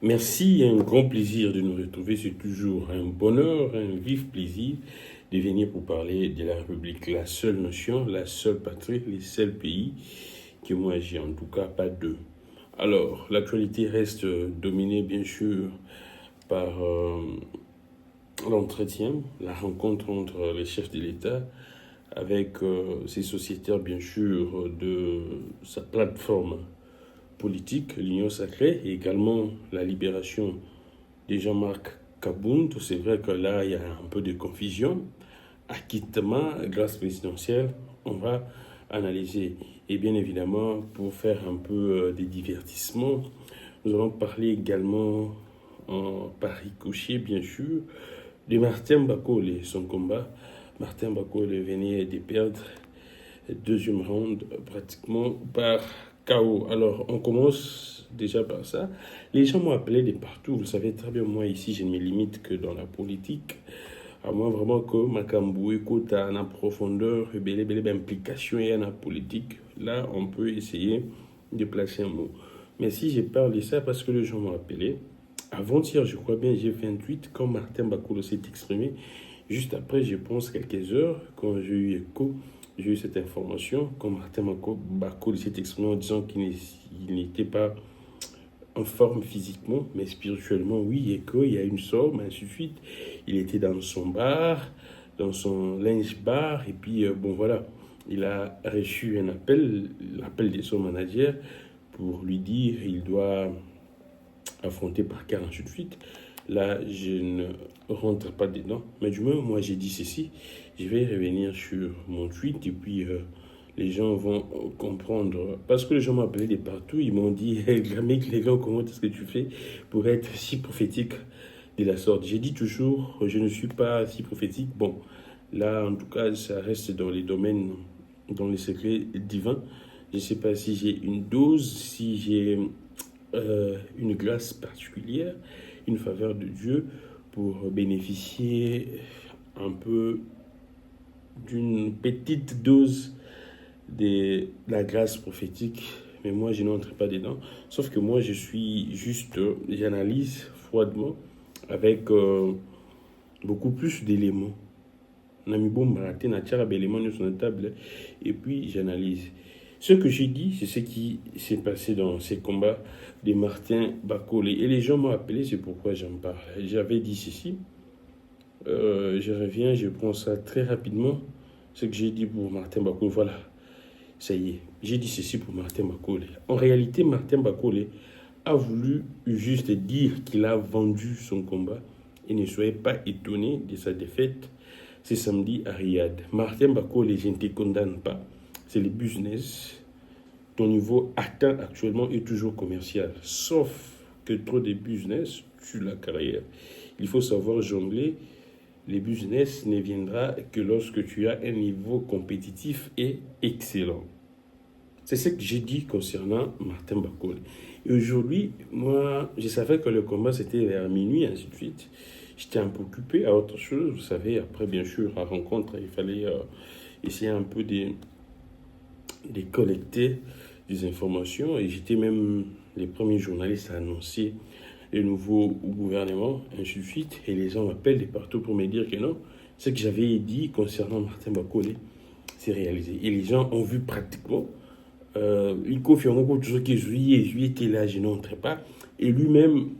Merci, un grand plaisir de nous retrouver. C'est toujours un bonheur, un vif plaisir de venir pour parler de la République, la seule nation, la seule patrie, les seuls pays que moi j'ai, en tout cas pas deux. Alors, l'actualité reste dominée bien sûr par l'entretien, la rencontre entre les chefs de l'État avec ses sociétaires bien sûr de sa plateforme politique, l'Union sacrée, et également la libération de Jean-Marc Kabound. C'est vrai que là, il y a un peu de confusion. Acquittement, grâce présidentielle, on va analyser. Et bien évidemment, pour faire un peu des divertissements, nous allons parler également, par ricochet bien sûr, de Martin Bakole et son combat. Martin Bakole venait de perdre deuxième round pratiquement par KO. Alors, on commence déjà par ça. Les gens m'ont appelé de partout. Vous savez très bien, moi ici, je ne me limite que dans la politique. À moins vraiment que Makambu écoute en profondeur, belle implication et en politique. Là, on peut essayer de placer un mot. Mais si je parle de ça, parce que les gens m'ont appelé, avant-hier, je crois bien, j'ai fait un tweet quand Martin Bakolo s'est exprimé. Juste après, je pense quelques heures, quand j'ai eu écho, j'ai eu cette information, quand Martin Bakolo s'est exprimé en disant qu'il n'était pas en forme physiquement, mais spirituellement, oui, et qu'il y a une somme, ainsi de suite. Il était dans son bar, dans son linge bar, et puis, bon, voilà, il a reçu un appel, l'appel de son manager, pour lui dire il doit affronter par 48 suite. Là, je ne rentre pas dedans. Mais du moins, moi, j'ai dit ceci. Je vais revenir sur mon tweet et puis les gens vont comprendre. Parce que les gens m'ont appelé de partout. Ils m'ont dit, hey, mec, les gars, comment est-ce que tu fais pour être si prophétique de la sorte? J'ai dit toujours, je ne suis pas si prophétique. Bon, là, en tout cas, ça reste dans les domaines, dans les secrets divins. Je ne sais pas si j'ai une dose, si j'ai une grâce particulière, une faveur de Dieu pour bénéficier un peu d'une petite dose de la grâce prophétique. Mais moi, je n'entre pas dedans. Sauf que moi, je suis juste, j'analyse froidement avec beaucoup plus d'éléments. Nami bomba na tchara éléments sur la table et puis j'analyse. Ce que j'ai dit, c'est ce qui s'est passé dans ces combats de Martin Bakole. Et les gens m'ont appelé, c'est pourquoi j'en parle. J'avais dit ceci. Je reviens, je prends ça très rapidement. Ce que j'ai dit pour Martin Bakole, voilà. Ça y est, j'ai dit ceci pour Martin Bakole. En réalité, Martin Bakole a voulu juste dire qu'il a vendu son combat. Et ne soyez pas étonnés de sa défaite. C'est samedi à Riyad. Martin Bakole, je ne te condamne pas. C'est le business. Ton niveau atteint actuellement est toujours commercial. Sauf que trop de business tue la carrière. Il faut savoir jongler. Le business ne viendra que lorsque tu as un niveau compétitif et excellent. C'est ce que j'ai dit concernant Martin Bakole. Et aujourd'hui, moi, je savais que le combat c'était vers minuit, ainsi de suite. J'étais un peu occupé à autre chose. Vous savez, après, bien sûr, la rencontre, il fallait essayer un peu de collecter des informations. Et j'étais même les premiers journalistes à annoncer le nouveau gouvernement, ainsi de suite. Et les gens m'appellent de partout pour me dire que non, ce que j'avais dit concernant Martin Bakole, c'est réalisé. Et les gens ont vu pratiquement. Il confirme que tout ce qui est juillet était là, je n'entrais pas. Et lui-même,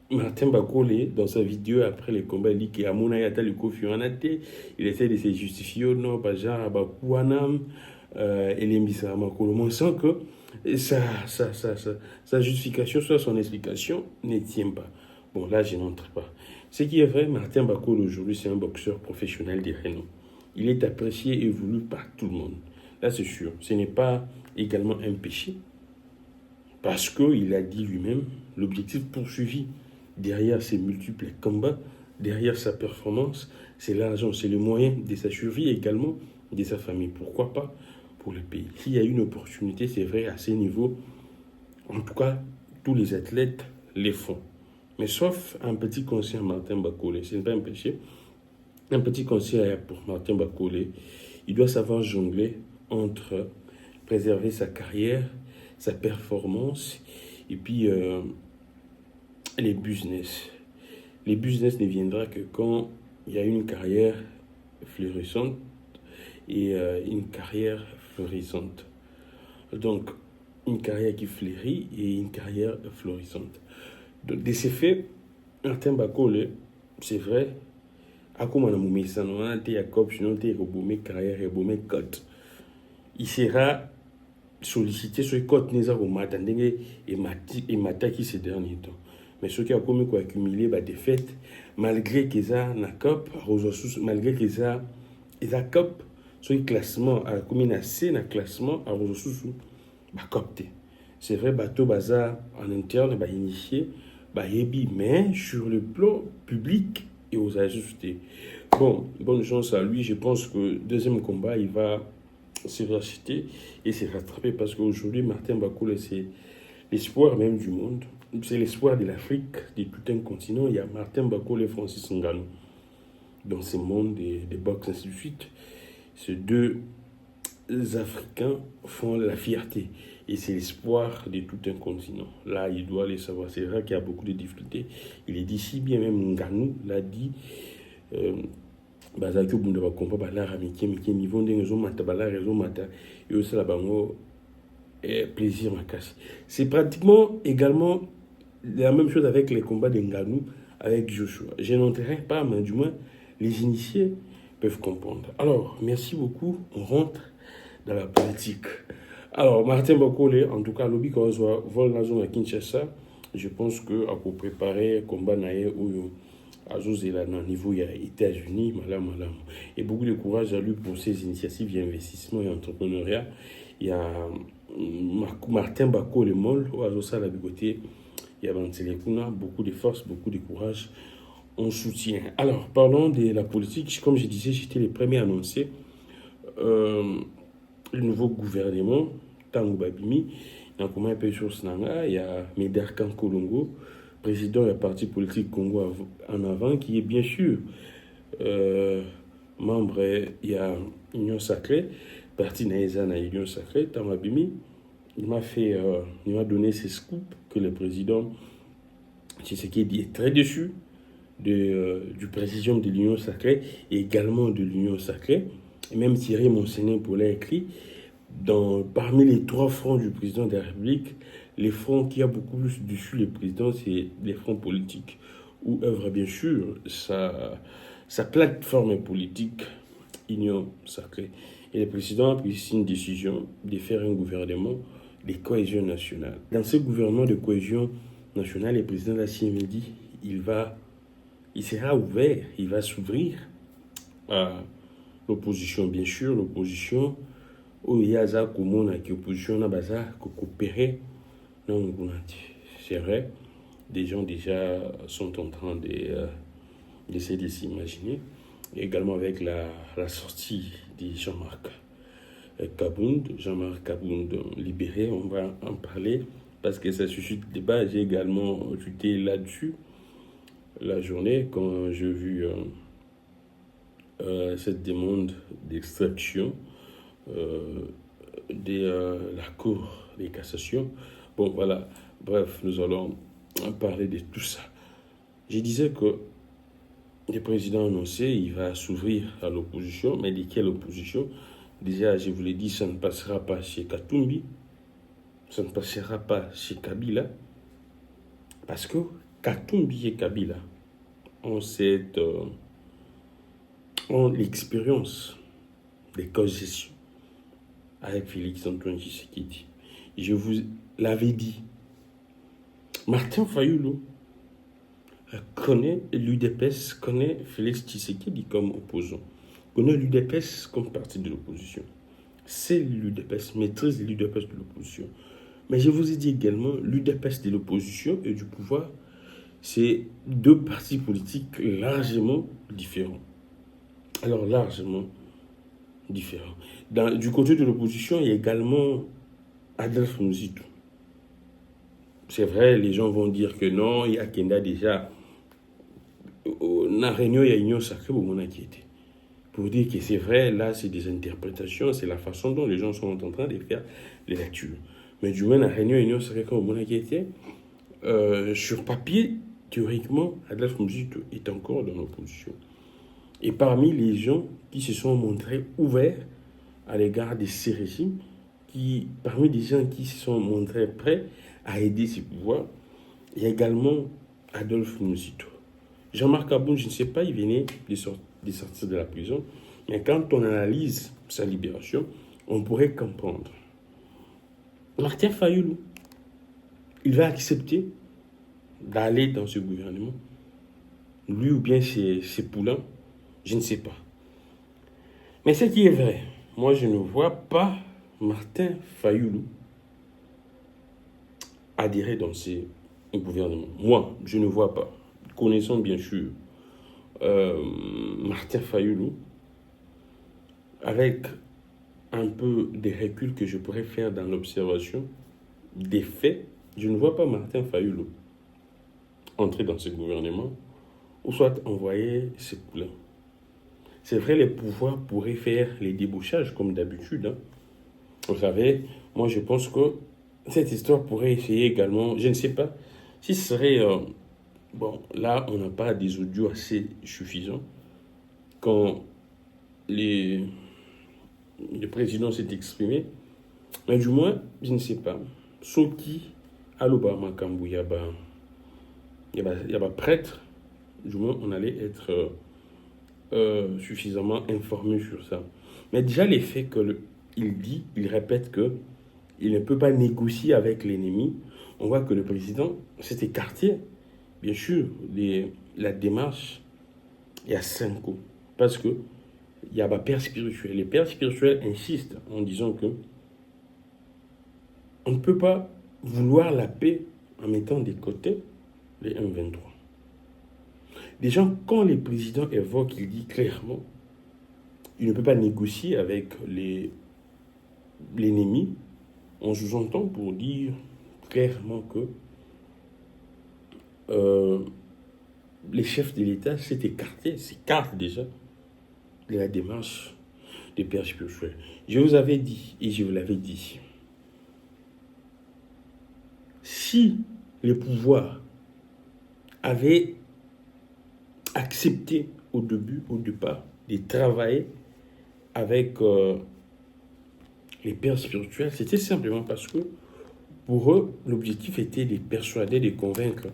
Martin Bakole, dans sa vidéo après le combat, il dit qu'il y a mon ayata le confirmate. Il essaie de se justifier au nom, par genre, à Bakouanam, et les Makolo. On sent que sa justification, soit son explication, ne tient pas. Bon, là, je n'entre pas. Ce qui est vrai, Martin Bakole aujourd'hui, c'est un boxeur professionnel de renom. Il est apprécié et voulu par tout le monde. Là, c'est sûr. Ce n'est pas également un péché. Parce qu'il a dit lui-même, l'objectif poursuivi derrière ses multiples combats, derrière sa performance, c'est l'argent, c'est le moyen de sa survie également, de sa famille. Pourquoi pas pour le pays? S'il y a une opportunité, c'est vrai, à ces niveaux, en tout cas, tous les athlètes les font. Mais sauf un petit conseil à Martin Bakole, ce n'est pas un péché. Un petit conseil pour Martin Bakole, il doit savoir jongler entre préserver sa carrière, sa performance, et puis les business. Les business ne viendra que quand il y a une carrière florissante et une carrière florissante. Donc, une carrière qui fleurit et une carrière florissante. Donc, de ces faits, Martin Bakole, c'est vrai, à comment on a mis ça, on a été à COP, sinon on a été à carrière et cote. Il sera sollicité sur les cotes n'est pas matin et matin qui ces derniers temps. Mais ceux qui ont commis quoi accumuler des fêtes, malgré qu'ils ont la COP, malgré qu'ils ont la COP, sur le classement, à la commune assez dans le classement, à Rososusu, COP. C'est vrai, bateau bazar en interne, initié, mais sur le plan public et aux ajustés. Bon, bonne chance à lui. Je pense que le deuxième combat, il va se racheter et se rattraper parce qu'aujourd'hui, Martin Bakole, c'est l'espoir même du monde. C'est l'espoir de l'Afrique, de tout un continent. Il y a Martin Bakole et Francis Ngannou dans ce monde des box, ainsi de suite. Ces deux Africains font la fierté et c'est l'espoir de tout un continent. Là, il doit les savoir. C'est vrai qu'il y a beaucoup de difficultés. Il est dit si bien, même Ngannou l'a dit. Bazaki au bout de la compa, la ramitié, mais qui niveau de raison mata, la raison mata, et aussi la bango plaisir ma casse. C'est pratiquement également la même chose avec les combats de Ngannou avec Joshua. Je n'entrerai pas, mais du moins les initiés peuvent comprendre. Alors, merci beaucoup. On rentre dans la politique. Alors, Martin Bakole, en tout cas, lobby quand on soit vol dans la zone à Kinshasa, je pense que à pour préparer combat naïe ou à au niveau des États-Unis, malam. Et beaucoup de courage à lui pour ses initiatives d'investissement et entrepreneuriat. Il y a Martin Bakole Moll, au ça la côté, il y a Bantelekuna, beaucoup de force, beaucoup de courage. On soutient. Alors, parlons de la politique. Comme je disais, j'étais le premier à annoncer le nouveau gouvernement, Tango Babimi. Dans comment il y a Médard Kolongo, président du parti politique Congo en avant, qui est bien sûr membre, il y a Union Sacrée, parti Naïza na Union Sacrée, Tango Babimi. Il m'a donné ses scoops que le président Tshisekedi est très déçu du président de l'Union Sacrée et également de l'Union Sacrée. Et même Thierry Monsenet pour l'a écrit, parmi les 3 fronts du président de la République, les fronts qui a beaucoup plus dessus le président, c'est les fronts politiques, où œuvre bien sûr sa plateforme politique, Union Sacrée. Et le président a pris une décision de faire un gouvernement de cohésion nationale. Dans ce gouvernement de cohésion nationale, le président de la CMD, il sera ouvert, il va s'ouvrir à l'opposition, bien sûr, l'opposition, où il y a qui opposition à Baza, qui coopérer. C'est vrai, des gens déjà sont en train d'essayer de s'imaginer. Également avec la sortie de Jean-Marc Kabound libéré, on va en parler parce que ça suscite débat. J'ai également tweeté là-dessus la journée quand j'ai vu cette demande d'extraction de la Cour de cassation. Bon, voilà. Bref, nous allons parler de tout ça. Je disais que le président a annoncé il va s'ouvrir à l'opposition, mais de quelle opposition? Déjà, je vous l'ai dit, ça ne passera pas chez Katumbi, ça ne passera pas chez Kabila, parce que Katumbi et Kabila ont l'expérience des co-gestions avec Félix-Antoine Tshisekedi. Je vous l'avais dit, Martin Fayulu connaît l'UDPS, connaît Félix Tshisekedi comme opposant, connaît l'UDPS comme parti de l'opposition. C'est l'UDPS, maîtrise l'UDPS de l'opposition. Mais je vous ai dit également, l'UDPS de l'opposition et du pouvoir, c'est 2 partis politiques largement différents. Alors, largement différents. Du côté de l'opposition, il y a également Adolphe Mouzitou. C'est vrai, les gens vont dire que non, il y a Kenda déjà. Dans la réunion, il y a Union Sacrée pour mon inquiété. Pour dire que c'est vrai, là, c'est des interprétations, c'est la façon dont les gens sont en train de faire les lectures. Mais du moins, la réunion Union Sacrée pour mon inquiété, sur papier, théoriquement, Adolphe Muzito est encore dans l'opposition. Et parmi les gens qui se sont montrés ouverts à l'égard de ces régimes, parmi les gens qui se sont montrés prêts à aider ces pouvoirs, il y a également Adolphe Muzito. Jean-Marc Aboun, je ne sais pas, il venait de sortir de la prison, mais quand on analyse sa libération, on pourrait comprendre. Martin Fayoulou, il va accepter d'aller dans ce gouvernement. Lui ou bien ses poulains, je ne sais pas. Mais ce qui est vrai, moi je ne vois pas Martin Fayoulou adhérer dans ce gouvernement. Moi, je ne vois pas. Connaissant bien sûr Martin Fayoulou, avec un peu de recul que je pourrais faire dans l'observation des faits, je ne vois pas Martin Fayoulou entrer dans ce gouvernement ou soit envoyer ses poulains. C'est vrai, les pouvoirs pourraient faire les débauchages comme d'habitude. Hein. Vous savez, moi je pense que cette histoire pourrait essayer également, je ne sais pas, si ce serait... bon, là, on n'a pas des audios assez suffisants. Quand le président s'est exprimé, mais du moins, je ne sais pas, Soki, Alobama Kambou, il y a prêtre, du moins, on allait être suffisamment informé sur ça. Mais déjà, les faits il répète qu'il ne peut pas négocier avec l'ennemi. On voit que le président s'est écarté, bien sûr, la démarche, il y a 5 ans. Parce que il y a des pères spirituels. Les pères spirituels insistent en disant que on ne peut pas vouloir la paix en mettant de côté les M23. Déjà, quand le président évoque, il dit clairement il ne peut pas négocier avec l'ennemi. On sous-entend pour dire clairement que les chefs de l'État s'écartent déjà de la démarche des pères spirituels. Je vous avais dit, et je vous l'avais dit, si le pouvoir avait accepté au départ, de travailler avec les pères spirituels, c'était simplement parce que pour eux, l'objectif était de persuader, de convaincre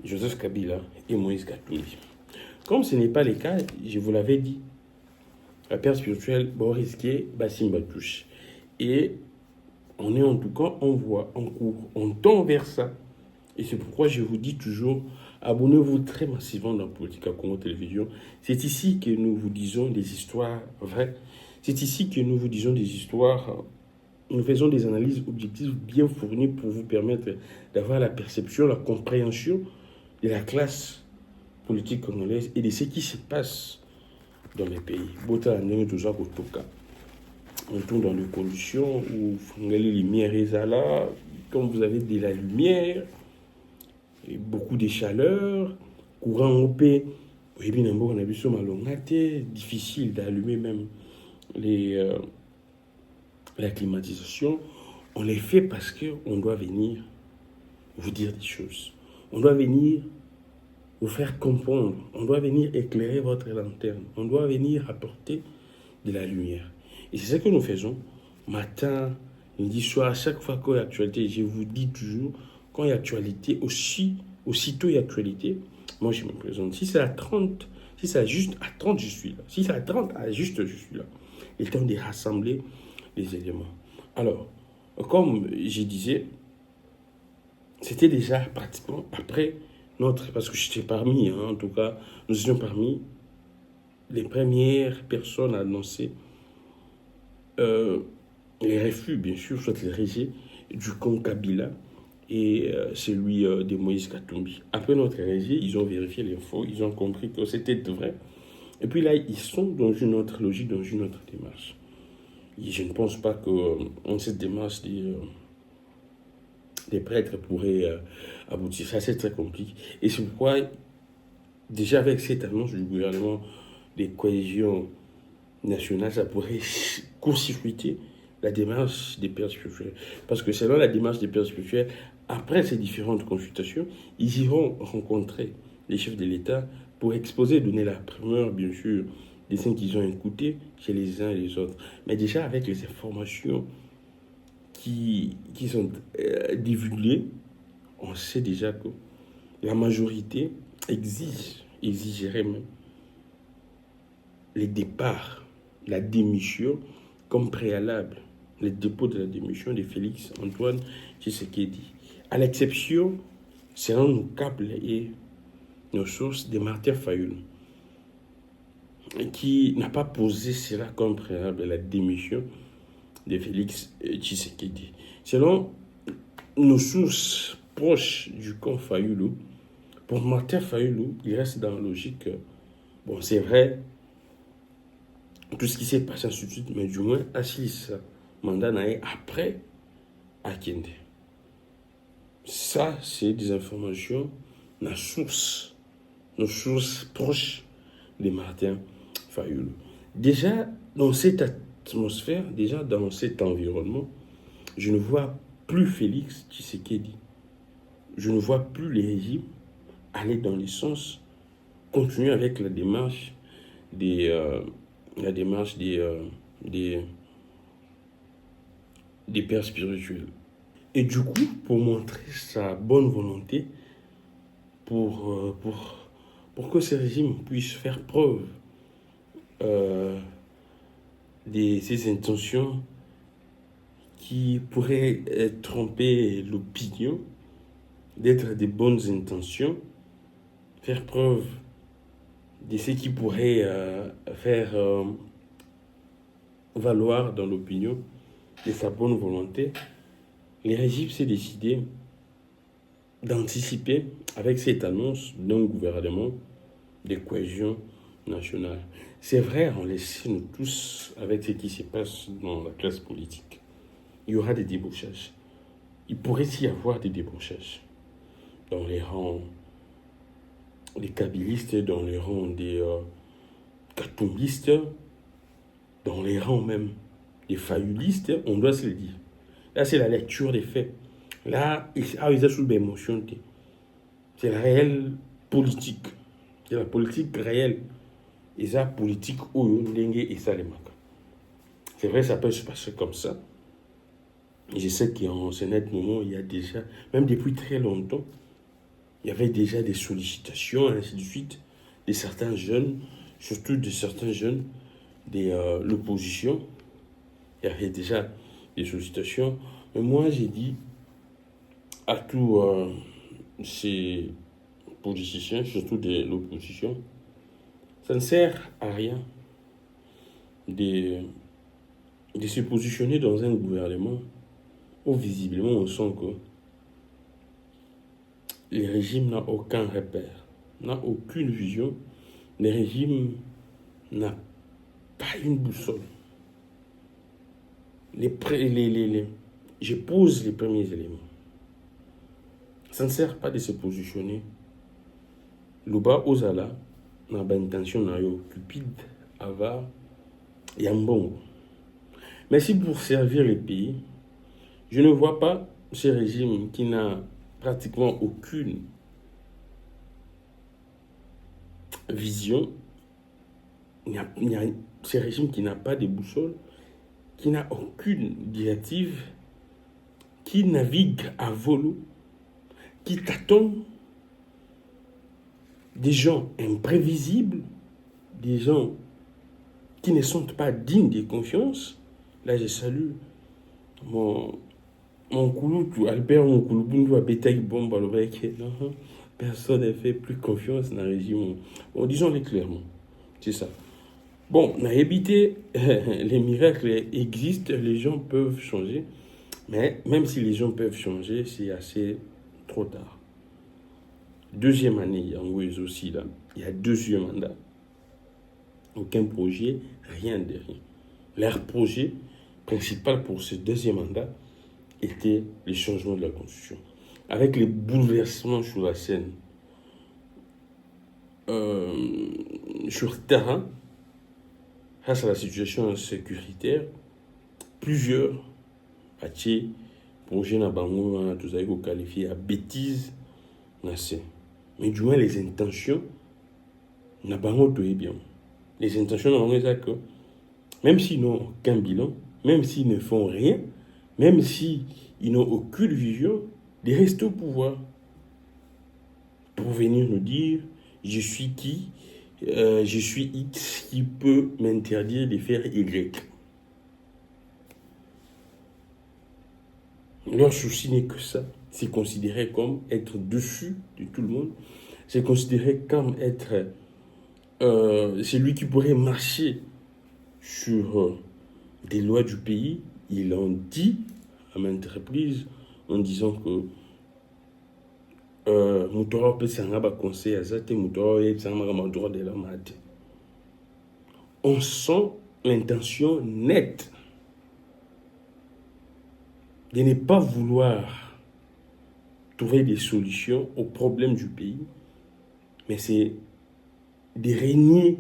Joseph Kabila et Moïse Katumbi. Comme ce n'est pas le cas, je vous l'avais dit, la père spirituelle risquer Bassim Batouche. Et on est en tout cas en voie, en cours, on tend vers ça. Et c'est pourquoi je vous dis toujours, abonnez-vous très massivement dans Politica Congo Télévision. C'est ici que nous vous disons des histoires vraies. C'est ici que nous vous disons des histoires. Nous faisons des analyses objectives bien fournies pour vous permettre d'avoir la perception, la compréhension de la classe politique congolaise et de ce qui se passe dans les pays. On tourne dans des conditions où les lumières sont là, comme vous avez de la lumière, et beaucoup de chaleur, courant OP, difficile d'allumer même la climatisation. On les fait parce qu'on doit venir vous dire des choses. On doit venir vous faire comprendre. On doit venir éclairer votre lanterne. On doit venir apporter de la lumière. Et c'est ce que nous faisons. Matin, midi, soir, à chaque fois qu'il y a actualité, je vous dis toujours, quand il y a actualité, aussitôt il y a actualité, moi je me présente. Si c'est à 30, si c'est juste à 30, je suis là. Si c'est à 30, juste je suis là. Il est temps de rassembler les éléments. Alors, comme je disais, c'était déjà pratiquement après parce que j'étais parmi, en tout cas, nous étions parmi les premières personnes à annoncer les refus, bien sûr, soit les rejets du camp Kabila et celui de Moïse Katumbi. Après notre rejet, ils ont vérifié l'info, ils ont compris que c'était vrai. Et puis là, ils sont dans une autre logique, dans une autre démarche. Et je ne pense pas que cette démarche des prêtres pourrait aboutir. Ça, c'est très compliqué. Et c'est pourquoi, déjà avec cette annonce du gouvernement de cohésion nationale, ça pourrait court-circuiter la démarche des pères spirituels. Parce que selon la démarche des pères spirituels, après ces différentes consultations, ils iront rencontrer les chefs de l'État pour exposer, donner la primeur, bien sûr, des signes qu'ils ont écoutés chez les uns et les autres. Mais déjà, avec les informations qui sont divulguées, on sait déjà que la majorité exigerait même les départs, la démission comme préalable, le dépôt de la démission de Félix Antoine Tshisekedi. À l'exception, selon nos câbles et nos sources, de Martin Fayoulou, qui n'a pas posé cela comme préalable à la démission de Félix Tshisekedi. Selon nos sources proches du camp Fayoulou, pour Martin Fayoulou, il reste dans la logique, bon, c'est vrai, tout ce qui s'est passé ainsi de suite, mais du moins, Assis Mandanae après Akende. Ça, c'est des informations, nos sources proches de Martin Fayoulou. Déjà, dans cette atmosphère, déjà dans cet environnement, je ne vois plus Félix Tshisekedi. Je ne vois plus les régimes aller dans le sens, continuer avec la démarche des pères spirituels. Et du coup, pour montrer sa bonne volonté, pour que ce régime puisse faire preuve de ses intentions qui pourraient tromper l'opinion, d'être des bonnes intentions, faire preuve de ce qui pourrait faire valoir dans l'opinion de sa bonne volonté, le régime s'est décidé d'anticiper avec cette annonce d'un gouvernement de cohésion nationale. C'est vrai, on le sait nous tous avec ce qui se passe dans la classe politique. Il y aura des débauchages. Il pourrait y avoir des débauchages dans les rangs des kabylistes, dans les rangs des katumbistes, dans les rangs même des fayoulistes, on doit se le dire. Là, c'est la lecture des faits. Là, ils ont sous l'émotion. C'est la réelle politique. C'est la politique réelle. Et ça, politique, et ça, les marques. C'est vrai, ça peut se passer comme ça. Et je sais qu'en ce net moment, il y a déjà, même depuis très longtemps, il y avait déjà des sollicitations, ainsi de suite, de certains jeunes, surtout de certains jeunes de l'opposition. Il y avait déjà des sollicitations. Mais moi, j'ai dit à tous ces politiciens, surtout de l'opposition, ça ne sert à rien de se positionner dans un gouvernement où visiblement on sent que le régime n'a aucun repère, n'a aucune vision. Le régime n'a pas une boussole. Je pose les premiers éléments. Ça ne sert pas de se positionner. Luba Ozala n'a pas intention de cupide, avare, yambongo. Mais si pour servir le pays, je ne vois pas ce régime qui n'a pratiquement aucune vision, ce régime qui n'a pas de boussole, qui n'a aucune directive, qui navigue à volo, qui tâtonne, des gens imprévisibles, des gens qui ne sont pas dignes de confiance. Là, je salue mon Kouloutou, Albert Moukouloubundu a bétail bombe à l'oreille. Personne n'a fait plus confiance dans le régime. Bon, disons-le clairement. C'est ça. Bon, on a évité, les miracles existent, les gens peuvent changer. Mais même si les gens peuvent changer, c'est assez trop tard. Deuxième année, en Ouest aussi, là, il y a deuxième mandat. Aucun projet, rien de rien. Leur projet principal pour ce deuxième mandat était le changement de la Constitution. Avec les bouleversements sur la scène, sur terrain, face à la situation sécuritaire, plusieurs partis projet na bango tout ça qualifié à bêtise mais du moins les intentions na bango tout est bien. Les intentions na bango c'est que même s'ils n'ont aucun bilan, même s'ils ne font rien, même s'ils n'ont aucune vision, de rester au pouvoir pour venir nous dire je suis qui, je suis X qui peut m'interdire de faire Y. Leur souci n'est que ça. C'est considéré comme être dessus de tout le monde. C'est considéré comme être celui qui pourrait marcher sur des lois du pays. Ils l'ont dit à maintes reprises en disant que Moutora peut s'en avoir conseil à ça, Moutora peut s'en avoir droit de la mater. On sent l'intention nette de ne pas vouloir trouver des solutions aux problèmes du pays, mais c'est de régner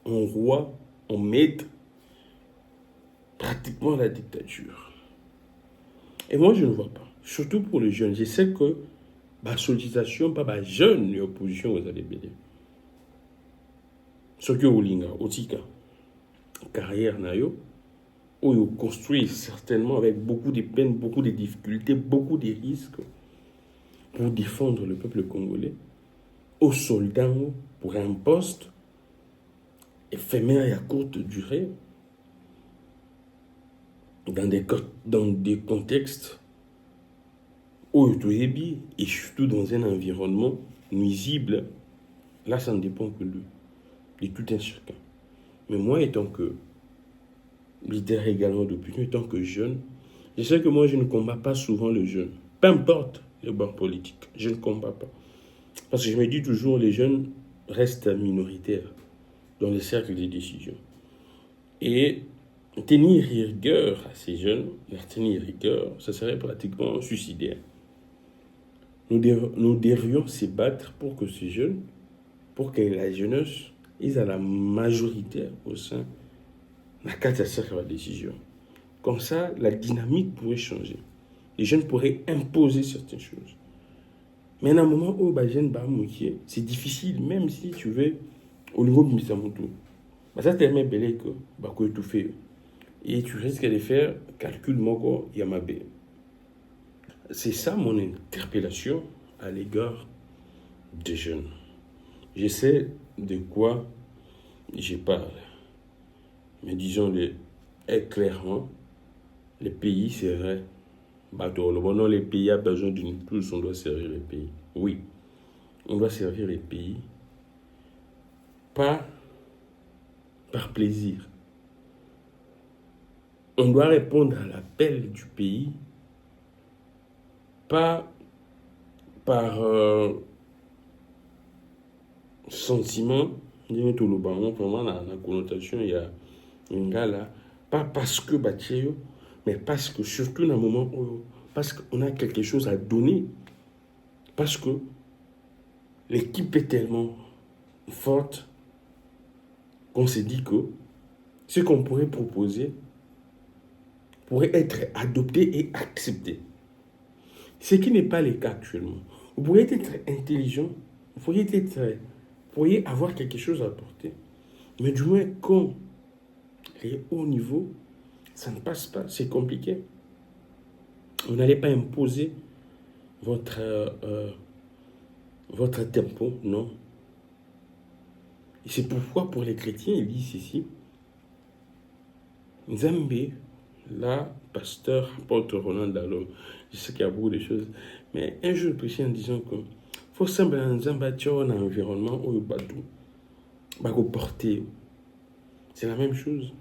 en roi, en maître, pratiquement la dictature. Et moi, je ne vois pas. Surtout pour les jeunes. Je sais que la sollicitation, pas les jeunes, l'opposition, vous allez bien. Ce que vous linga, otika, carrière nayo, où ils construisent certainement avec beaucoup de peines, beaucoup de difficultés, beaucoup de risques pour défendre le peuple congolais, aux soldats pour un poste éphémère et à courte durée, dans des contextes où et surtout dans un environnement nuisible. Là, ça ne dépend que de tout un chacun. Mais moi, étant que leader également d'opinion, étant que jeune, je sais que moi, je ne combats pas souvent le jeune. Peu importe le bord politique, je ne combats pas. Parce que je me dis toujours, les jeunes restent minoritaires dans les cercles de décision. Et tenir rigueur à ces jeunes, leur tenir rigueur, ça serait pratiquement suicidaire. Nous devrions se battre pour que ces jeunes, pour que la jeunesse, ils aient la majorité au sein de la cercle de décision. Comme ça, la dynamique pourrait changer. Les jeunes pourraient imposer certaines choses. Mais à un moment où les jeunes c'est difficile, même si tu veux, au niveau de Misamoto. Ça tellement belé que tout fait. Et tu risques de faire calcul moko yamabe. C'est ça mon interpellation à l'égard des jeunes. Je sais de quoi je parle. Mais disons-le clairement, le pays, c'est vrai. Non, les pays a besoin d'une tous, on doit servir les pays. Oui, on doit servir les pays, pas par plaisir. On doit répondre à l'appel du pays, pas par sentiment. Vraiment, la connotation, il y a un gars là, pas parce que Batio, mais parce que surtout dans un moment où, parce qu'on a quelque chose à donner, parce que l'équipe est tellement forte qu'on s'est dit que ce qu'on pourrait proposer pourrait être adopté et accepté. Ce qui n'est pas le cas actuellement. Vous pourriez être intelligent, vous pourriez avoir quelque chose à apporter, mais du moins quand les hauts niveaux, ça ne passe pas, c'est compliqué. Vous n'allez pas imposer votre tempo, non. Et c'est pourquoi pour les chrétiens, ils disent ici, Nzambe, là, pasteur, apôtre Roland Dallon, je sais qu'il y a beaucoup de choses, mais un jour, prêché en disant que faut sembler un environnement où il va porter. C'est la même chose.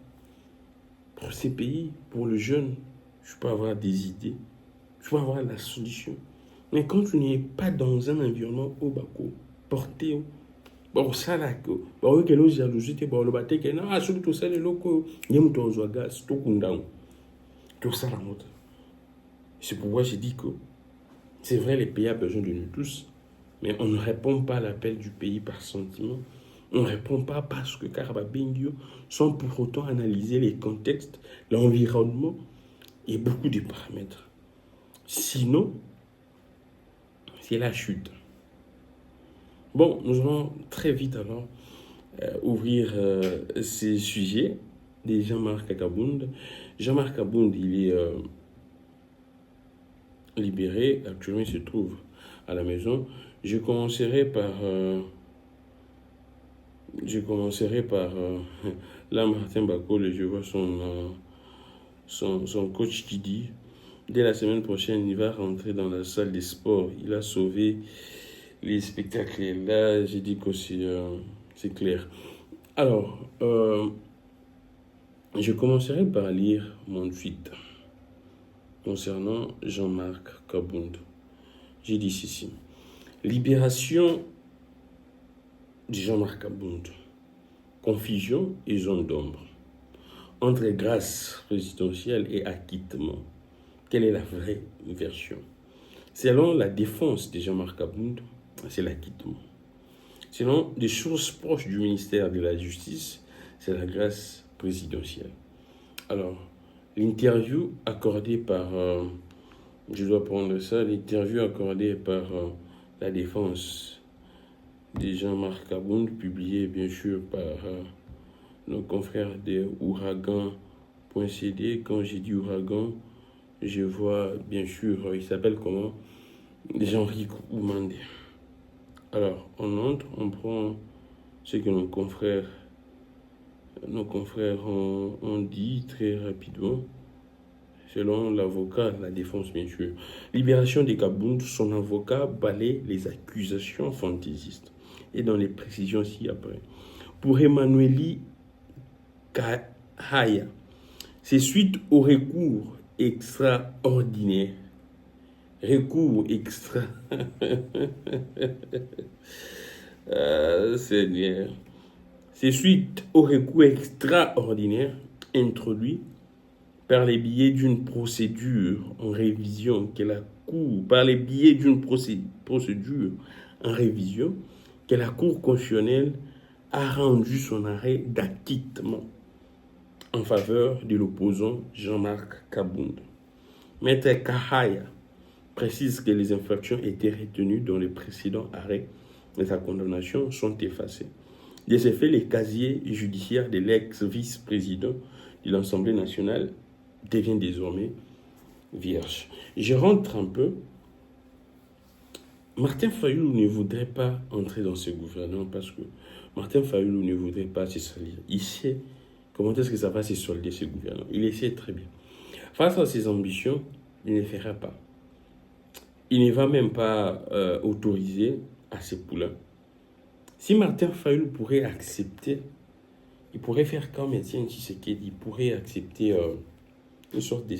Pour ces pays, pour le jeune, je peux avoir des idées, je peux avoir la solution. Mais quand tu n'es pas dans un environnement où porté, bon, ça là, que l'on jalousie, le bâté, que non, surtout ça, les locaux, il y a un gaz, tout ça la montre. C'est pourquoi j'ai dit que c'est vrai, les pays ont besoin de nous tous, mais on ne répond pas à l'appel du pays par sentiment. On ne répond pas parce que Karababingyo, sans pour autant analyser les contextes, l'environnement et beaucoup de paramètres. Sinon, c'est la chute. Bon, nous allons très vite alors ouvrir ces sujets de Jean-Marc Kabound. Jean-Marc Kabound, il est libéré. Actuellement, il se trouve à la maison. Je commencerai par là, Martin Bakol, je vois son coach qui dit dès la semaine prochaine, il va rentrer dans la salle des sports. Il a sauvé les spectacles. Et là, j'ai dit que c'est clair. Alors, je commencerai par lire mon tweet concernant Jean-Marc Kabound. J'ai dit ceci. Libération de Jean-Marc Kabound. Confusion et zone d'ombre. Entre grâce présidentielle et acquittement. Quelle est la vraie version? Selon la défense de Jean-Marc Kabound, c'est l'acquittement. Selon des sources proches du ministère de la Justice, c'est la grâce présidentielle. Alors, l'interview accordée par, je dois prendre ça, l'interview accordée par la défense de Jean-Marc Kabound, publiée bien sûr par nos confrères de Ouragan.cd. Quand j'ai dit Ouragan, je vois bien sûr, il s'appelle comment? Jean-Ric Oumandé. Alors, on entre, on prend ce que nos confrères ont dit très rapidement, selon l'avocat, la défense bien sûr. Libération de Kabound, son avocat balaie les accusations fantaisistes. Et dans les précisions ci-après. Pour Emmanueli Kahaya, c'est suite au recours extraordinaire. Recours extra. Seigneur. C'est suite au recours extraordinaire introduit par les biais d'une procédure en révision que la Cour, que la Cour constitutionnelle a rendu son arrêt d'acquittement en faveur de l'opposant Jean-Marc Kabound. Maître Kahaya précise que les infractions étaient retenues dans le précédent arrêt et sa condamnation sont effacées. De ce fait, les casiers judiciaires de l'ex-vice-président de l'Assemblée nationale devient désormais vierge. Je rentre un peu. Martin Fayulu ne voudrait pas entrer dans ce gouvernement parce que Martin Fayulu ne voudrait pas se salir. Il sait comment est-ce que ça va se solder ce gouvernement. Il essaie très bien. Face à ses ambitions, il ne fera pas. Il ne va même pas autoriser à ses poulains. Si Martin Fayulu pourrait accepter, il pourrait faire comme Étienne Tshisekedi, il pourrait accepter une sorte de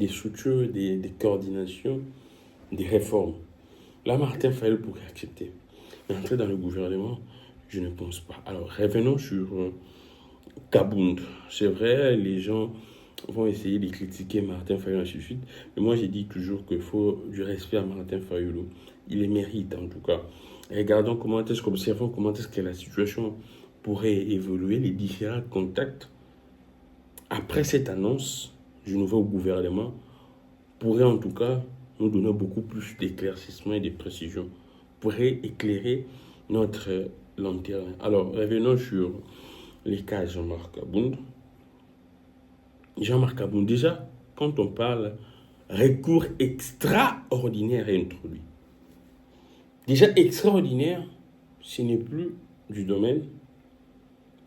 structures, des coordinations, des réformes. Là, Martin Fayulu pourrait accepter. Mais entrer dans le gouvernement, je ne pense pas. Alors, revenons sur Kabound. C'est vrai, les gens vont essayer de critiquer Martin Fayulu, ainsi de suite. Mais moi, j'ai dit toujours qu'il faut du respect à Martin Fayulu. Il les mérite, en tout cas. Regardons observons comment est-ce que la situation pourrait évoluer, les différents contacts après cette annonce du nouveau gouvernement pourrait en tout cas nous donner beaucoup plus d'éclaircissements et de précisions, pourrait éclairer notre lanterne. Alors, revenons sur les cas de Jean-Marc Kabound. Jean-Marc Kabound, déjà, quand on parle recours extraordinaire introduit, déjà extraordinaire, ce n'est plus du domaine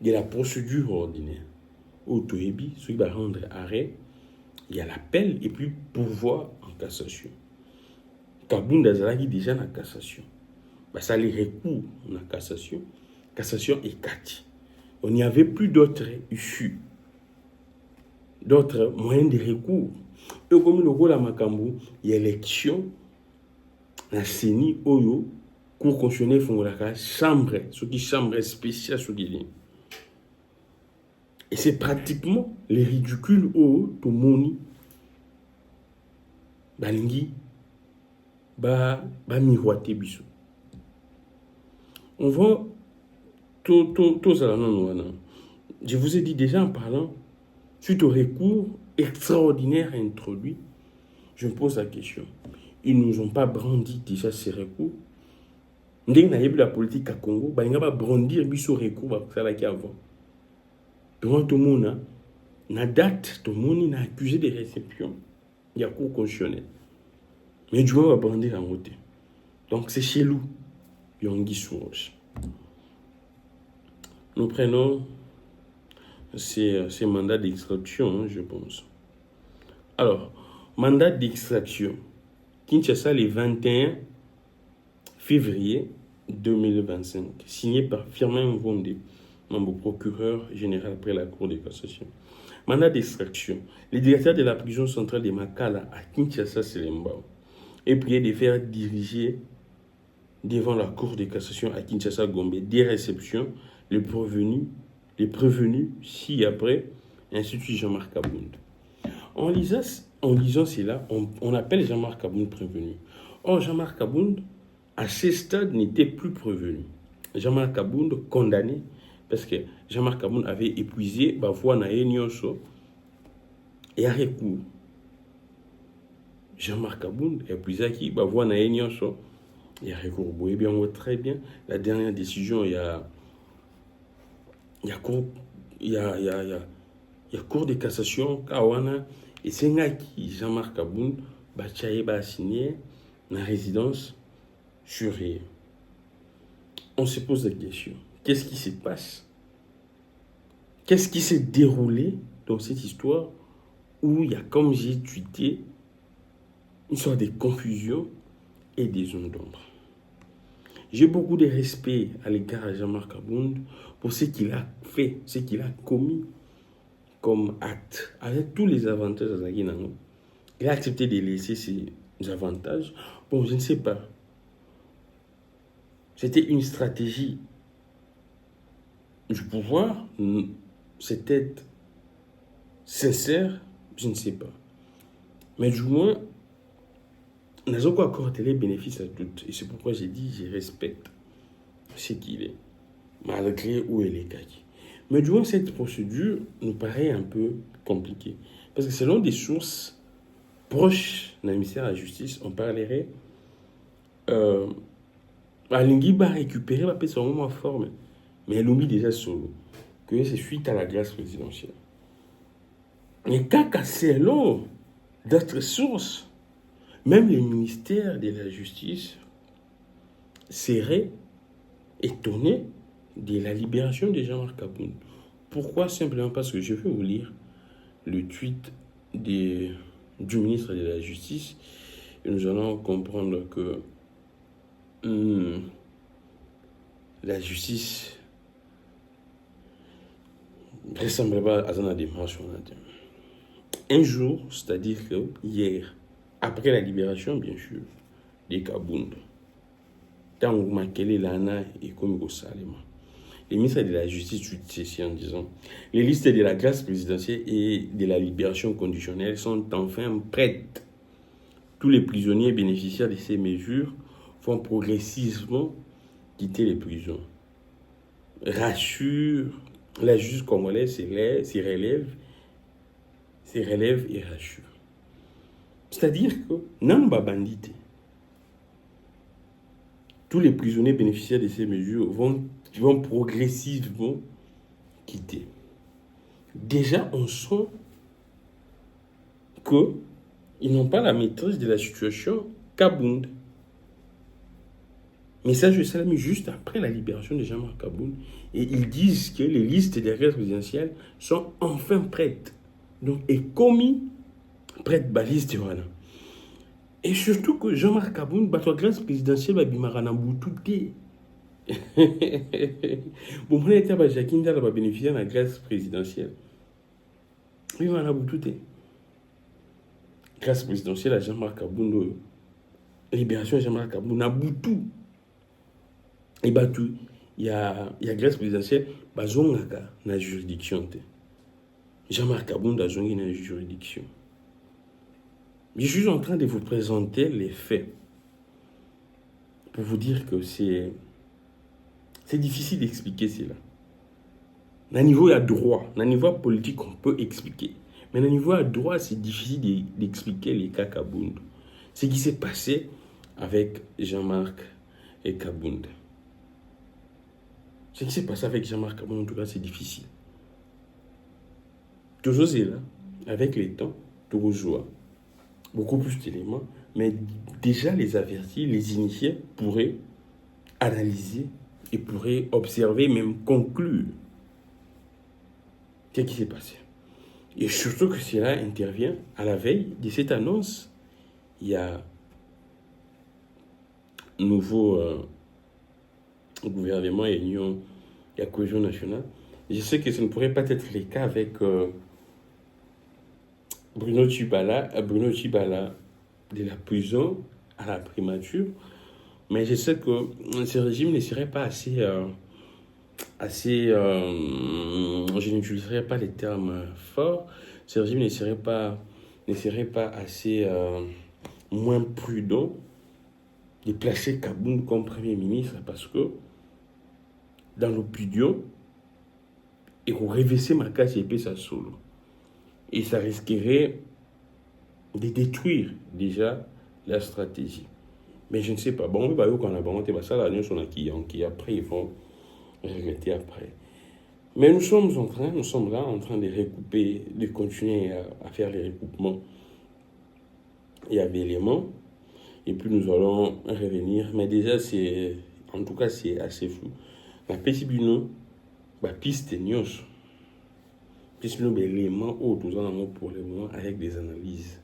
de la procédure ordinaire. Au Toébi, celui qui va rendre arrêt, il y a l'appel et puis pourvoi en cassation. Kabound Azalaki déjà en cassation. Ça les recours en cassation. Cassation est 4. On n'y avait plus d'autres issues, d'autres moyens de recours. Et comme le rôle à Makambu, il y a élection, la CENI, Oyo, Cour constitutionnelle, Fongolaka, chambre, ce qui chambre spéciale, ce qui est. Et c'est pratiquement les ridicules au Tomoni, Balingi, miroiter biso. On va tous à la non. Je vous ai dit déjà en parlant, suite au recours extraordinaire introduit, je me pose la question. Ils ne nous ont pas brandi déjà ces recours. Dès qu'on a eu la politique à Congo, il n'y a pas brandir ce recours avant. Donc tout le monde, na date, tout le monde a accusé de réception. Il y a cours constitutionnel. Mais du coup, on va brandir en route. Donc c'est chez nous, Yongi Souroche. Nous prenons ces mandats d'extraction, je pense. Alors, mandat d'extraction. Kinshasa, le 21 février 2025, signé par Firmin Mvonde, membre procureur général après la Cour de cassation. Mandat d'extraction. Le directeur de la prison centrale de Makala à Kinshasa, Selembao, est prié de faire diriger devant la Cour de cassation à Kinshasa, Gombe, des réceptions, les prévenus ci-après, institut Jean-Marc Abound. En lisant cela, on appelle Jean-Marc Abound prévenu. Or, Jean-Marc Abound, à ce stade, n'était plus prévenu. Jean-Marc Abound condamné, parce que Jean-Marc Abound avait épuisé la voie na Enyoso et a recours. Jean-Marc Abound a épuisé qui la voie na Enyoso et a recours. Vous bien, très bien. La dernière décision, il y a cour de cassation, Kawana, et c'est qui Jean-Marc Abound a signé dans la résidence surveillée. On se pose la question, qu'est-ce qui se passe? Qu'est-ce qui s'est déroulé dans cette histoire où il y a, comme j'ai tweeté, une sorte de confusion et des zones d'ombre? J'ai beaucoup de respect à l'égard de Jean-Marc Abound pour ce qu'il a fait, ce qu'il a commis comme acte, avec tous les avantages à Zaguinango. Il a accepté de laisser ses avantages. Bon, je ne sais pas. C'était une stratégie du pouvoir. C'était sincère, je ne sais pas. Mais du moins, nous avons accordé les bénéfices à toutes. Et c'est pourquoi j'ai dit, je respecte ce qu'il est, malgré où il est caqué. Mais du moins, cette procédure nous paraît un peu compliquée. Parce que selon des sources proches du ministère de la Justice, on parlerait Alingi va récupérer la paix sur un moment fort, mais elle oublie déjà solo que c'est suite à la grâce présidentielle. Mais caca, selon d'autres sources, même les ministères de la Justice seraient étonnés de la libération de Jean-Marc Abound. Pourquoi? Simplement parce que je vais vous lire le tweet du ministre de la Justice et nous allons comprendre que la justice ne ressemble pas à une démarche. Un jour, c'est-à-dire que hier, après la libération, bien sûr, de Kabound, tant que Makele Lana et comme Salema, le ministre de la Justice tweet ceci en disant: les listes de la grâce présidentielle et de la libération conditionnelle sont enfin prêtes. Tous les prisonniers bénéficiaires de ces mesures vont progressivement quitter les prisons. Rassure, la justice congolaise s'y relève et rassure. C'est-à-dire que Namba Bandite, tous les prisonniers bénéficiaires de ces mesures vont progressivement quitter. Déjà, on sent qu'ils n'ont pas la maîtrise de la situation Kabound. Message de Salami juste après la libération de Jean-Marc Abound. Et ils disent que les listes des grâces présidentielles sont enfin prêtes. Donc, et commis prête balise de Wana. Et surtout que Jean-Marc Abound, la grâce présidentielle va bimarana boutouté. Bon, on a été à Jakinda, va bénéficier de la grâce présidentielle. Oui, on a boutouté. Grâce présidentielle à Jean-Marc Abound, libération de Jean-Marc Abound, a boutou. Et bah tout, il y a grâce présidentielle, bah zongaka na juridiction. Jean-Marc Abound a zongé na juridiction. Je suis en train de vous présenter les faits pour vous dire que c'est difficile d'expliquer cela. À niveau il y a droit, à niveau politique on peut expliquer, Mais au niveau à droite, c'est difficile d'expliquer les cas Kabound. Ce qui s'est passé avec Jean-Marc et Kabound. Ce qui s'est passé avec Jean-Marc Kabound, en tout cas, c'est difficile. Toujours est là, avec les temps, toujours beaucoup plus d'éléments, mais déjà les avertis, les initiés pourraient analyser et pourraient observer, même conclure ce qui s'est passé. Et surtout que cela intervient à la veille de cette annonce. Il y a un nouveau gouvernement et union, il y a cohésion nationale. Je sais que ce ne pourrait pas être le cas avec Bruno Tshibala de la prison à la primature, mais je sais que ce régime ne serait pas assez, je n'utiliserai pas les termes forts, ce régime ne serait pas assez moins prudent de placer Kabound comme Premier ministre parce que dans l'opinion, il faut réverser ma casse et ça solo. Et ça risquerait de détruire déjà la stratégie. Mais je ne sais pas. Bon, bah, quand on a bon, ça, la nuit, on a qui après, ils vont remettre après. Mais nous sommes là en train de recouper, de continuer à faire les recoupements. Il y a des éléments, et puis nous allons revenir. Mais déjà, en tout cas, c'est assez flou. La PCBino, piste news. PCBino, éléments autres, nous en avons pour le moment avec des analyses.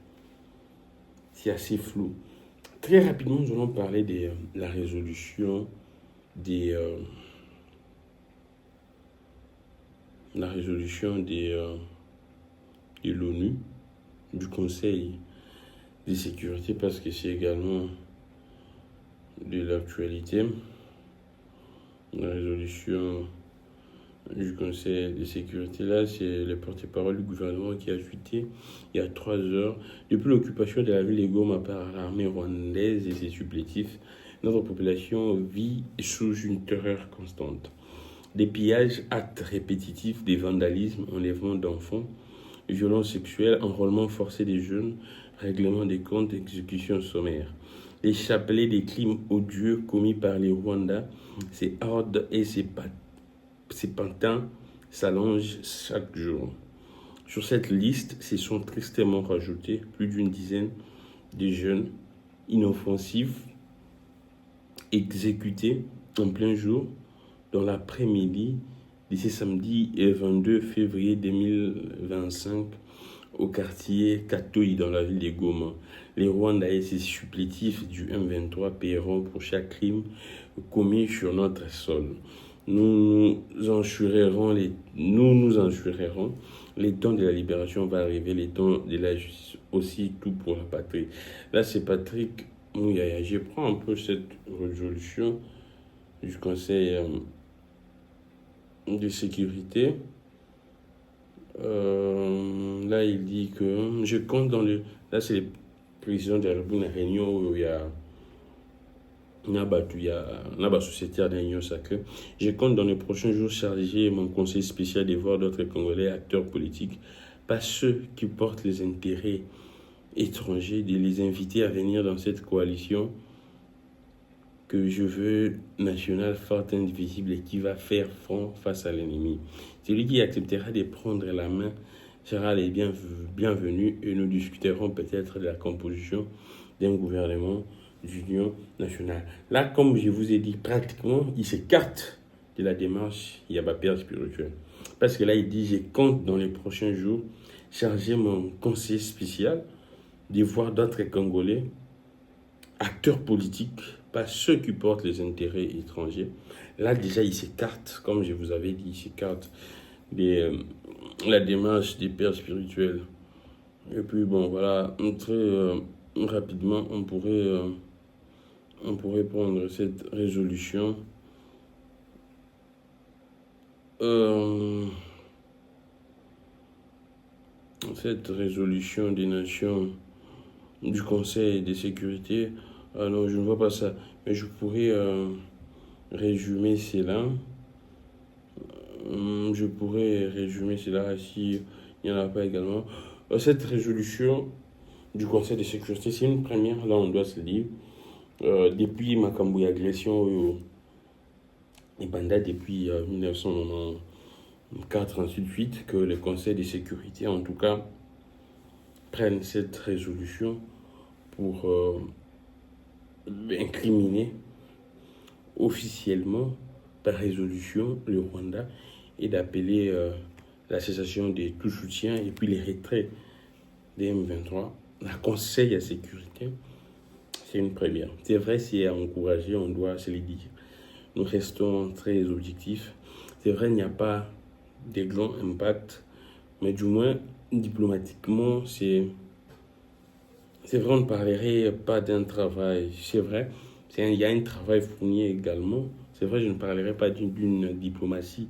C'est assez flou. Très rapidement, nous allons parler de la résolution de l'ONU, du Conseil de sécurité, parce que c'est également de l'actualité. La résolution du Conseil de sécurité, là, c'est le porte-parole du gouvernement qui a tweeté il y a 3 heures. Depuis l'occupation de la ville de Goma par l'armée rwandaise et ses supplétifs, notre population vit sous une terreur constante. Des pillages, actes répétitifs, des vandalismes, enlèvements d'enfants, violences sexuelles, enrôlement forcé des jeunes, règlement des comptes, exécutions sommaires. Les chapelets des crimes odieux commis par les Rwandais, ces hordes et ces pantins s'allongent chaque jour. Sur cette liste, se sont tristement rajoutés plus d'une dizaine de jeunes inoffensifs exécutés en plein jour dans l'après-midi de ce samedi 22 février 2025 au quartier Katoyi dans la ville de Goma. Les Rwandais et ses supplétifs du M23 paieront pour chaque crime commis sur notre sol. Nous nous enjurerons, les temps de la libération va arriver, les temps de la justice aussi, tout pour la patrie. Là, c'est Patrick Mouyaya. Je prends un peu cette résolution du Conseil de sécurité. Là, il dit que je compte dans le... Là, c'est le président de la réunion où il y a Naba sociétaire d'Union Sacrée. Je compte dans les prochains jours charger mon conseil spécial de voir d'autres Congolais acteurs politiques, pas ceux qui portent les intérêts étrangers, de les inviter à venir dans cette coalition que je veux nationale, forte, indivisible et qui va faire front face à l'ennemi. Celui qui acceptera de prendre la main sera les bienvenus et nous discuterons peut-être de la composition d'un gouvernement d'union nationale. Là, comme je vous ai dit, pratiquement, il s'écarte de la démarche Yabapère spirituelle. Parce que là, il dit, je compte dans les prochains jours charger mon conseiller spécial de voir d'autres Congolais, acteurs politiques, pas ceux qui portent les intérêts étrangers. Là, déjà, il s'écarte, comme je vous avais dit, il s'écarte de la démarche des pères spirituels. Et puis, bon, voilà, très rapidement, on pourrait prendre cette résolution. Cette résolution des Nations du Conseil de sécurité. Non, je ne vois pas ça. Mais je pourrais résumer cela. Je pourrais résumer cela s'il n'y en a pas également. Cette résolution du Conseil de sécurité, c'est une première, là on doit se dire, depuis Makambo agression et Banda depuis 1994, ainsi de suite, que le Conseil de sécurité, en tout cas, prenne cette résolution pour incriminer officiellement par résolution le Rwanda et d'appeler la cessation de tout soutien et puis les retraits des M23. La Conseil de sécurité, c'est une première. C'est vrai, c'est à encourager, on doit se le dire. Nous restons très objectifs. C'est vrai, il n'y a pas de grands impacts, mais du moins, diplomatiquement, c'est vrai, on ne parlerait pas d'un travail. C'est vrai, il y a un travail fourni également. C'est vrai, je ne parlerai pas d'une diplomatie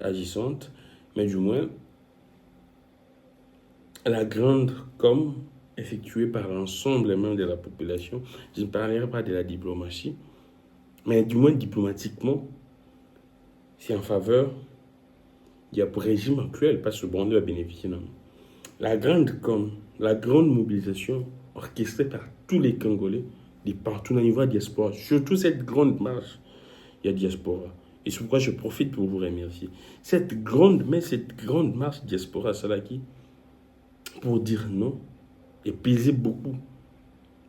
agissante, mais du moins, la grande com effectuée par l'ensemble même de la population, je ne parlerai pas de la diplomatie, mais du moins diplomatiquement, c'est en faveur du régime actuel, parce que bon, on va bénéficier. Non. La grande com, la grande mobilisation orchestrée par tous les Congolais, de partout au niveau de la diaspora, surtout cette grande marche, il y a diaspora. Et c'est pourquoi je profite pour vous remercier. Cette grande marche diaspora, Salaki, pour dire non, et peser beaucoup.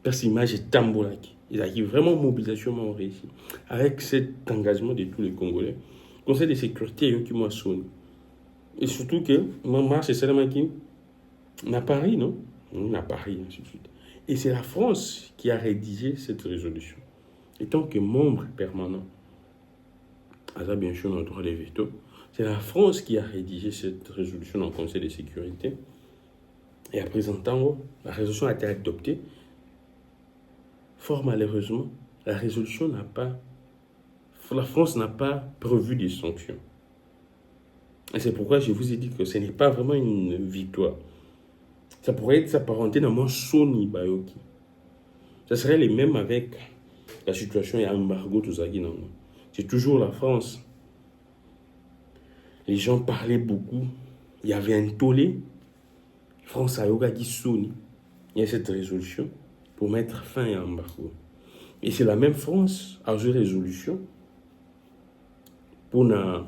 Parce que l'image est tambouraki. Il y a vraiment mobilisation réussi. Avec cet engagement de tous les Congolais, le Conseil de sécurité est qui m'a sonné. Et surtout que ma marche, c'est celle qui n'a Paris, non? N'a Paris, ainsi de suite. Et c'est la France qui a rédigé cette résolution. Et tant que membre permanent, ça bien sûr notre droit de veto, c'est la France qui a rédigé cette résolution dans le Conseil de sécurité. Et à présent, la résolution a été adoptée. Fort malheureusement, la résolution n'a pas, la France n'a pas prévu des sanctions. Et c'est pourquoi je vous ai dit que ce n'est pas vraiment une victoire. Ça pourrait être s'apparenter dans mon Sony Bayoki. Ça serait les mêmes avec la situation et l'embargo Tozagi. C'est toujours la France. Les gens parlaient beaucoup. Il y avait un tollé. France a dit Sony. Il y a cette résolution pour mettre fin à l'embargo. Et c'est la même France a joué résolution pour la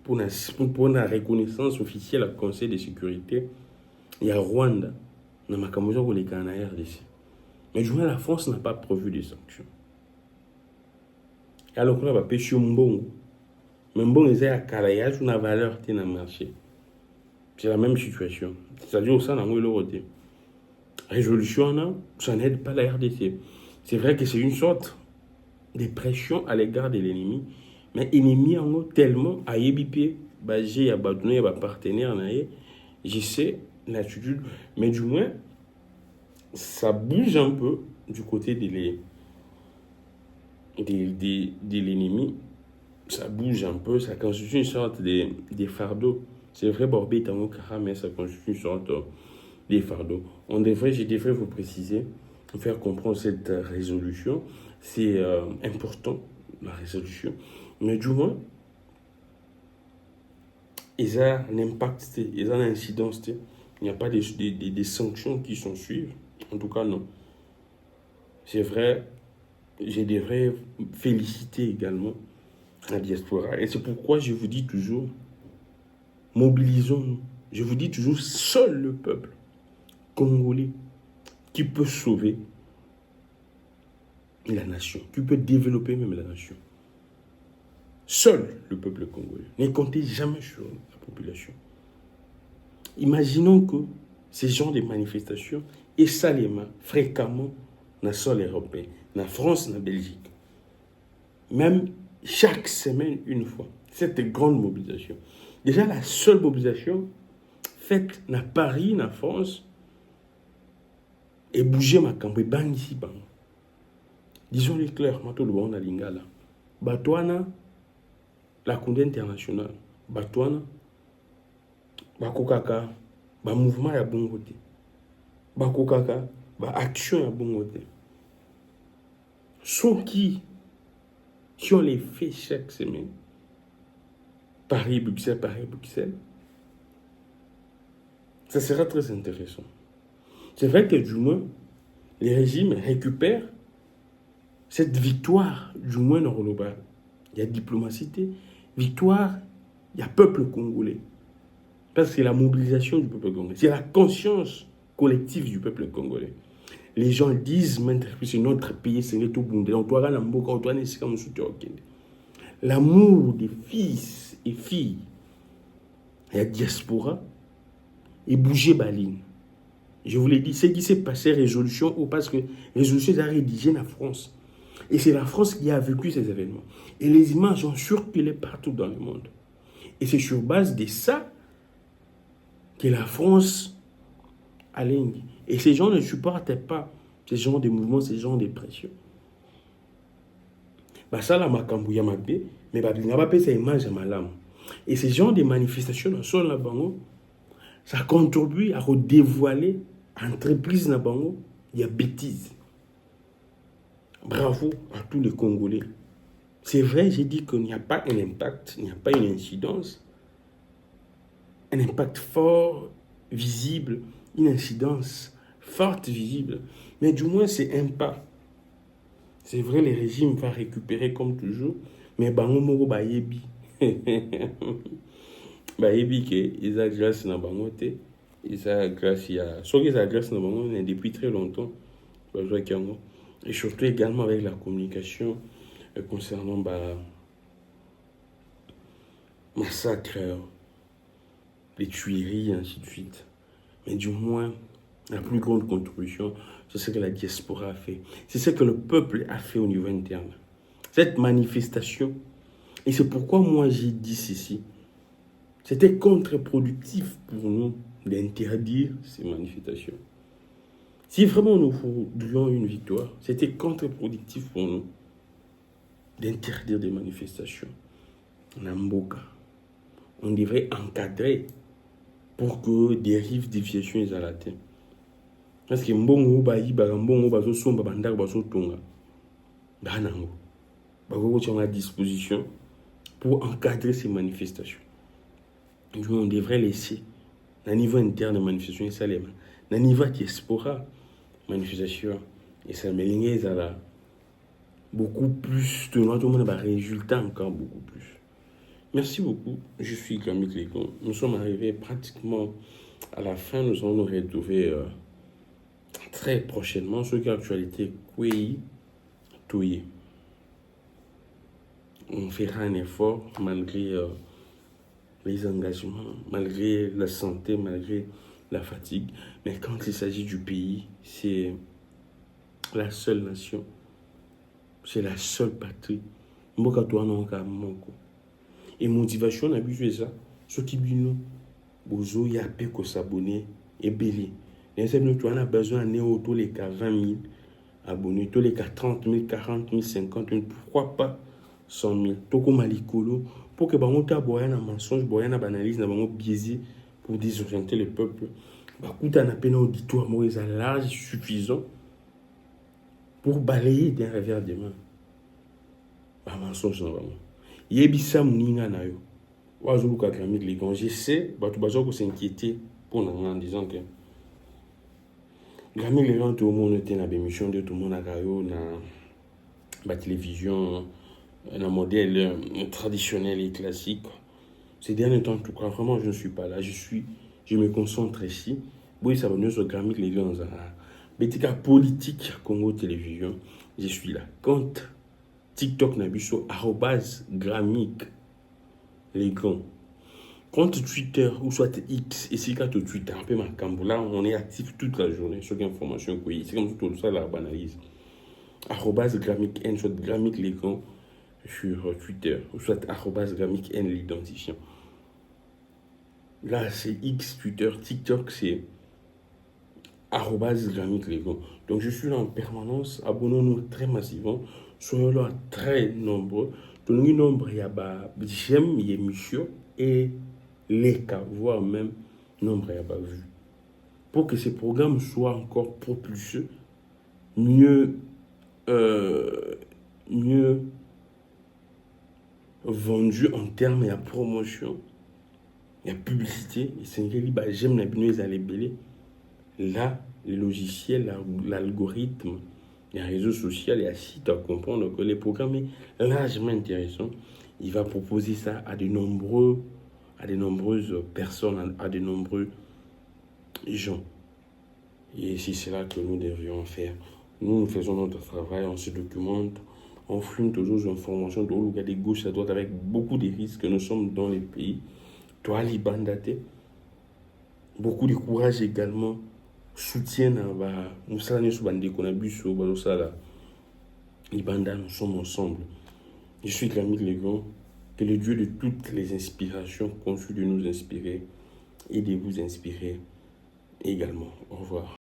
reconnaissance officielle au Conseil de sécurité. Il y a Rwanda, dans ma camouflage pour les Canadiens RDC. Mais du moins, la France n'a pas prévu des sanctions. Et alors, on va pêcher un bon. Mais bon, ils ont un carayage, une valeur dans le marché. C'est la même situation. C'est-à-dire au sein de l'autre. Résolution, ça n'aide pas la RDC. C'est vrai que c'est une sorte de pression à l'égard de l'ennemi. Mais l'ennemi en tellement à YBP, j'ai abandonné à partenaire, je sais l'attitude, mais du moins, ça bouge un peu du côté de l'ennemi. Ça bouge un peu, ça constitue une sorte de fardeau. C'est vrai, Borbé est en mais ça constitue une sorte de fardeau. Je devrais vous préciser, vous faire comprendre cette résolution. C'est important, la résolution. Mais du moins, il y a un impact, il y a une incidence. Il n'y a pas des sanctions qui s'en suivent. En tout cas, non. C'est vrai, je devrais féliciter également la diaspora. Et c'est pourquoi je vous dis toujours, mobilisons-nous. Je vous dis toujours, seul le peuple congolais qui peut sauver la nation, qui peut développer même la nation. Seul le peuple congolais. Ne comptez jamais sur la population. Imaginons que ces genres de manifestations et salement, fréquemment, dans le sol européen, dans la France, dans la Belgique. Même chaque semaine, une fois. Cette grande mobilisation. Déjà, la seule mobilisation faite dans Paris, dans France, et bouger ma camp, et bang ici, bang. Disons-le clair, tout le monde a l'ingala. Batouana, la Cour internationale, Batouana, Bakokaka, ba mouvement ya bon côté. Bakokaka, ba action ya bon côté. Ceux qui on les fait chaque semaine, Paris-Bruxelles, Paris-Bruxelles, Ça sera très intéressant. C'est vrai que du moins, les régimes récupèrent cette victoire, du moins dans le global. Il y a diplomatie, victoire, il y a peuple congolais. Parce que c'est la mobilisation du peuple congolais. C'est la conscience collective du peuple congolais. Les gens disent maintenant que c'est notre pays, c'est tout bondé. L'amour des fils et filles, il y a diaspora, et bouger baline. Je vous l'ai dit, ce qui s'est passé, résolution, ou parce que résolution est rédigée en France. Et c'est la France qui a vécu ces événements. Et les images ont circulé partout dans le monde. Et c'est sur base de ça que la France aligne. Et ces gens ne supportaient pas ces genres de mouvements, ces genres de pression. Ça, là, makambu yamabe, mais il n'y a pas ces images à malam. Et ces genres de manifestations dans sol là-bas, ça contribue à redévoiler l'entreprise là-bas, il y a bêtises. Bravo à tous les Congolais. C'est vrai, j'ai dit qu'il n'y a pas un impact, il n'y a pas une incidence. Un impact fort, visible, une incidence forte, visible. Mais du moins, c'est un pas. C'est vrai, les régimes vont récupérer comme toujours, mais bango moko bayebi. Bayebi ke ils ont grâce na bango te, ils ont grâce ya. Sauf qu'ils ont grâce na bango depuis très longtemps. Et surtout également avec la communication concernant massacre, les tueries, ainsi de suite. Mais du moins, la plus grande contribution, c'est ce que la diaspora a fait. C'est ce que le peuple a fait au niveau interne. Cette manifestation, et c'est pourquoi moi j'ai dit ceci, c'était contre-productif pour nous d'interdire ces manifestations. Si vraiment nous voulions une victoire, c'était contre-productif pour nous d'interdire des manifestations. Namboka. On devrait encadrer pour que dérive déviation les alatés. Parce que mbongo bayi mbongo bazo somba bandar bazo tonga. Banango. Bako tient à disposition pour encadrer ces manifestations. On devrait laisser au niveau interne de manifestation et ça les na niveau diaspora manifestation et ça mélange ça beaucoup plus de notre monde résultat encore beaucoup plus. Merci beaucoup. Je suis Grammy Clégon. Nous sommes arrivés pratiquement à la fin. Nous allons nous retrouver très prochainement sur l'actualité Kwei Touye. On fera un effort malgré les engagements, malgré la santé, malgré la fatigue. Mais quand il s'agit du pays, c'est la seule nation, c'est la seule patrie. Et motivation, on a vu ça. Ce qui bino, bozo y a peu s'abonner et belé. Les amis, tu en as besoin de tous les cas 20 000 abonnés, tous les cas 30 000, 40 000, 50 000, pourquoi pas 100 000. Toko malikolo, pour que bango ta boya na mensonge, boya na banalise, na bango biaisé pour désorienter le peuple. Bakuta na peine auditoire, moi, ils sont large, suffisant pour balayer d'un revers des mains. Ba mensonge na bango. Yebisa muninga na yo. Wazuluka Grammy Clégon. Je sais, batu bazo ko s'inquiéter pour nous en disant que Grammy Clégon tout le monde était dans l'émission de tout le monde à Kayo na la télévision, un modèle traditionnel et classique. Ces derniers temps, en tout cas, vraiment, je ne suis pas là. Je me concentre ici. Oui, ça va nous sur Grammy Clégon. Bétika politique Congo Télévision. Je suis là. Quand TikTok Nabiso, @Grammy Clégon. Compte Twitter ou soit X, et c'est quand Twitter, un peu ma là, on est actif toute la journée sur l'information. C'est comme tout ça, la banalise. @Grammy N, soit Grammy Clégon sur Twitter, ou soit @Grammy N l'identifiant. Là, c'est X, Twitter, TikTok, c'est @Grammy Clégon. Donc, je suis là en permanence. Abonnons-nous très massivement. Soyons là très nombreux. Tout le nombre, il y a j'aime l'émission et les cas, voire même nombre, il y a vu. Pour que ces programmes soient encore propulsés, mieux vendus en termes de promotion. Il y a publicité, et c'est j'aime la bino, ils allaient belé. Là, les logiciels, l'algorithme, les réseaux sociaux, il y a site à comprendre que les programmes est largement intéressant. Il va proposer ça à de nombreuses personnes, à de nombreux gens. Et c'est cela que nous devrions faire. Nous faisons notre travail, on se documente, on flume toujours les informations de l'eau de gauche à droite avec beaucoup de risques. Nous sommes dans les pays. Toi, Libandate, beaucoup de courage également. Soutien à Moussala Nesubandi qu'on a bu sur Balosala. Libanda, nous sommes ensemble. Je suis Camille Legon. Que le Dieu de toutes les inspirations continue de nous inspirer et de vous inspirer également. Au revoir.